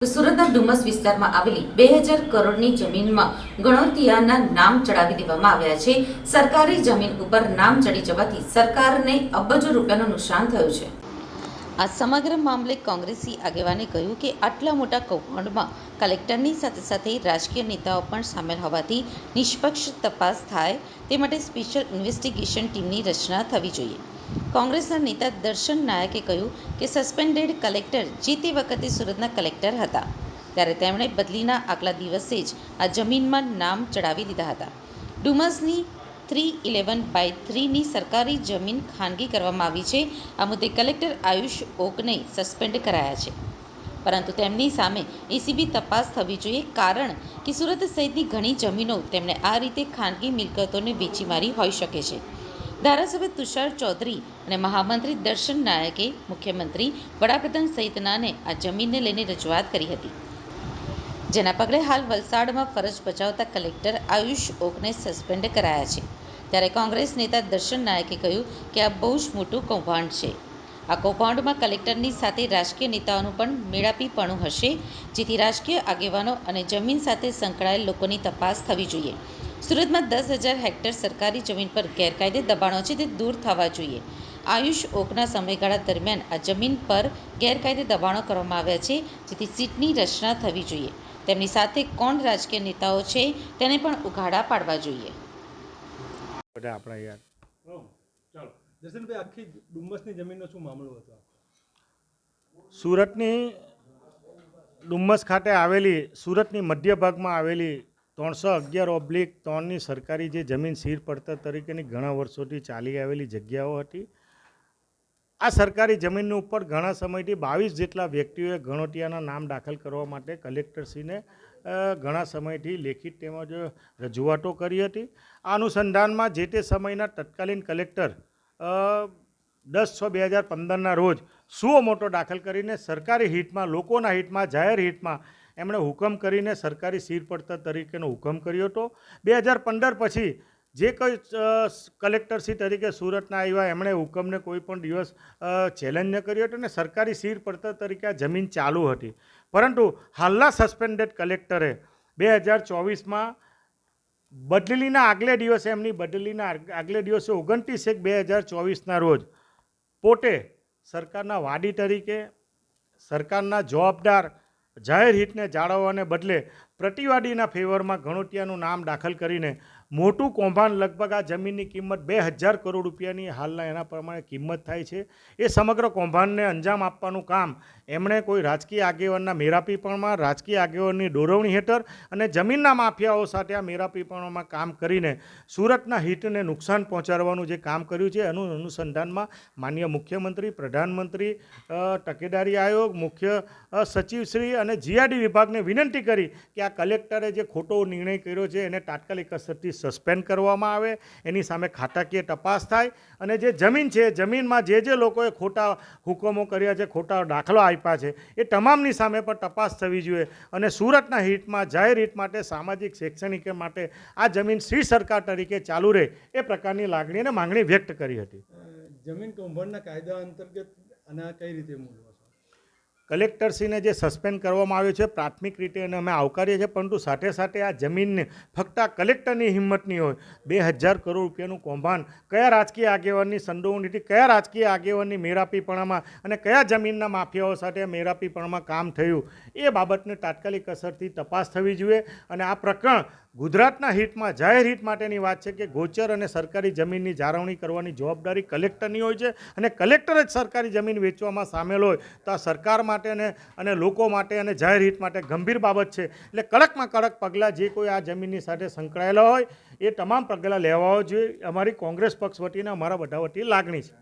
સુરતના ડુમસ વિસ્તારમાં આવેલી 2000 કરોડની જમીનમાં ગણોતિયાના નામ ચડાવી દેવામાં આવ્યા છે। સરકારી જમીન ઉપર નામ ચડી જવાથી સરકારને અબજો રૂપિયાનું નુકસાન થયું છે। આ સમગ્ર મામલે કોંગ્રેસી આગેવાને કહ્યું કે આટલા મોટા કૌભાંડમાં કલેક્ટરની સાથે સાથે રાજકીય નેતાઓ પણ સામેલ હોવાથી નિષ્પક્ષ તપાસ થાય તે માટે સ્પેશિયલ ઇન્વેસ્ટિગેશન ટીમની રચના થવી જોઈએ। કોંગ્રેસના નેતા દર્શન નાયકે કહ્યું કે સસ્પેન્ડેડ કલેક્ટર જે તે વખતે સુરતના કલેક્ટર હતા ત્યારે તેમણે બદલીના આગલા દિવસે જ આ જમીનમાં નામ ચડાવી દીધા હતા। ડુમસની 311/3ની સરકારી જમીન ખાનગી કરવામાં આવી છે। આ મુદ્દે કલેક્ટર આયુષ ઓકને સસ્પેન્ડ કરાયા છે, પરંતુ તેમની સામે એસીબી તપાસ થવી જોઈએ, કારણ કે સુરત સહિતની ઘણી જમીનો તેમણે આ રીતે ખાનગી મિલકતોને વેચી મારી હોઈ શકે છે। ધારાસભ્ય તુષાર ચૌધરી અને મહામંત્રી દર્શન નાયકે મુખ્યમંત્રી, વડાપ્રધાન સહિતનાને આ જમીનને લઈને રજૂઆત કરી હતી, જેના પગલે હાલ વલસાડમાં ફરજ બજાવતા કલેક્ટર આયુષ ઓકને સસ્પેન્ડ કરાયા છે। ત્યારે કોંગ્રેસ નેતા દર્શન નાયકે કહ્યું કે આ બહુ જ મોટું કૌભાંડ છે। આ કૌભાંડમાં કલેક્ટરની સાથે રાજકીય નેતાઓનું પણ મેળાપીપણું હશે, જેથી રાજકીય આગેવાનો અને જમીન સાથે સંકળાયેલ લોકોની તપાસ થવી જોઈએ। સુરતમાં 10,000 હેક્ટર સરકારી જમીન પર ગેરકાયદે દબાણો છે, તે દૂર થવા જોઈએ। આયુષ ઓકના સમયગાળા દરમિયાન આ જમીન પર ગેરકાયદે દબાણો કરવામાં આવ્યા છે, જેથી સીટની રચના થવી જોઈએ। તેમની સાથે કોણ રાજકીય નેતાઓ છે તેને પણ ઉઘાડા પાડવા જોઈએ। દર્શનભાઈ, આખી ડુમ્મસની જમીનનો શું મામલો હતો? સુરતની ડુમ્મસ ખાતે આવેલી, સુરતની મધ્ય ભાગમાં આવેલી 311/3ની સરકારી જે જમીન સીર પડતર તરીકેની ઘણા વર્ષોથી ચાલી આવેલી જગ્યાઓ હતી। આ સરકારી જમીનની ઉપર ઘણા સમયથી 22 જેટલા વ્યક્તિઓએ ગણોતિયાના નામ દાખલ કરવા માટે કલેક્ટરશ્રીને ઘણા સમયથી લેખિત તેમજ રજૂઆતો કરી હતી। આ અનુસંધાનમાં જે તે સમયના તત્કાલીન કલેક્ટર 10/6/2015ના રોજ સુઓ મોટો દાખલ કરીને સરકારી હિતમાં, લોકોના હિતમાં, જાહેર હિતમાં એમણે હુકમ કરીને સરકારી સીર પડતર તરીકેનો હુકમ કર્યો હતો। 2015 પછી જે કોઈ કલેક્ટરશ્રી તરીકે સુરતના આવ્યા એમણે હુકમને કોઈ પણ દિવસ ચેલેન્જ ન કર્યો હતો અને સરકારી સીર પડતર તરીકે આ જમીન ચાલુ હતી। પરંતુ હાલના સસ્પેન્ડેડ કલેક્ટરે 2024માં બદલીના આગલે દિવસે, એમની બદલીના આગલે દિવસે 29/1/2024ના રોજ પોતે સરકારના વાડી તરીકે, સરકારના જવાબદાર, જાહેર હિતને જાળવવાને બદલે પ્રતિવાદીના ફેવરમાં ગણોતિયાનું નામ દાખલ કરીને મોટું કૌભાંડ, લગભગ આ જમીનની કિંમત 2000 કરોડ રૂપિયાની હાલના એના પ્રમાણે કિંમત થાય છે। એ સમગ્ર કૌભાંડને અંજામ આપવાનું કામ એમણે કોઈ રાજકીય આગેવાનના મેરાપીપણમાં, રાજકીય આગેવાનની દોરવણી હેઠળ અને જમીનના માફિયાઓ સાથે આ મેરાપીપણમાં કામ કરીને સુરતના હિતને નુકસાન પહોંચાડવાનું જે કામ કર્યું છે, એનું અનુસંધાનમાં માનનીય મુખ્યમંત્રી, પ્રધાનમંત્રી, તકેદારી આયોગ, મુખ્ય સચિવશ્રી અને જીઆરડી વિભાગને વિનંતી કરી કે આ કલેક્ટરે જે ખોટો નિર્ણય કર્યો છે એને તાત્કાલિક અસરથી સસ્પેન્ડ કરવામાં આવે, એની સામે ખાતાકીય તપાસ થાય અને જે જમીન છે, જમીનમાં જે લોકોએ ખોટા હુકમો કર્યા છે, ખોટા દાખલો આપ્યા છે, એ તમામની સામે પણ તપાસ થવી જોઈએ અને સુરતના હિતમાં, જાહેર હિત માટે, સામાજિક, શૈક્ષણિક માટે આ જમીન શ્રી સરકાર તરીકે ચાલુ રહે એ પ્રકારની લાગણી અને માંગણી વ્યક્ત કરી હતી। જમીન કૌભાંડના કાયદા અંતર્ગત આના કઈ રીતે મૂલવો? કલેક્ટરશ્રીને જે સસ્પેન્ડ કરવામાં આવ્યો છે પ્રાથમિક રીતે એને અમે આવકારીએ છીએ, પરંતુ સાથે સાથે આ જમીનને ફક્ત આ કલેક્ટરની હિંમત નહીં હોય, 2000 કરોડ રૂપિયાનું કૌભાંડ કયા રાજકીય આગેવાનની સંડોવણીથી, કયા રાજકીય આગેવાનની મેરાપીપણામાં અને કયા જમીનના માફિયાઓ સાથે મેરાપીપણામાં કામ થયું એ બાબતને તાત્કાલિક અસરથી તપાસ થવી જોઈએ અને આ પ્રકરણ ગુજરાતના હિતમાં, જાહેર હિત માટેની વાત છે કે ગોચર અને સરકારી જમીનની જાળવણી કરવાની જવાબદારી કલેક્ટરની હોય છે અને કલેક્ટર જ સરકારી જમીન વેચવામાં સામેલ હોય તો આ સરકાર માટે અને લોકો માટે અને જાહેર હિત માટે ગંભીર બાબત છે। એટલે કડકમાં કડક પગલાં જે કોઈ આ જમીનની સાથે સંકળાયેલા હોય એ તમામ પગલાં લેવા જોઈએ, અમારી કોંગ્રેસ પક્ષ વતીને અમારા બધા વતી લાગણી છે।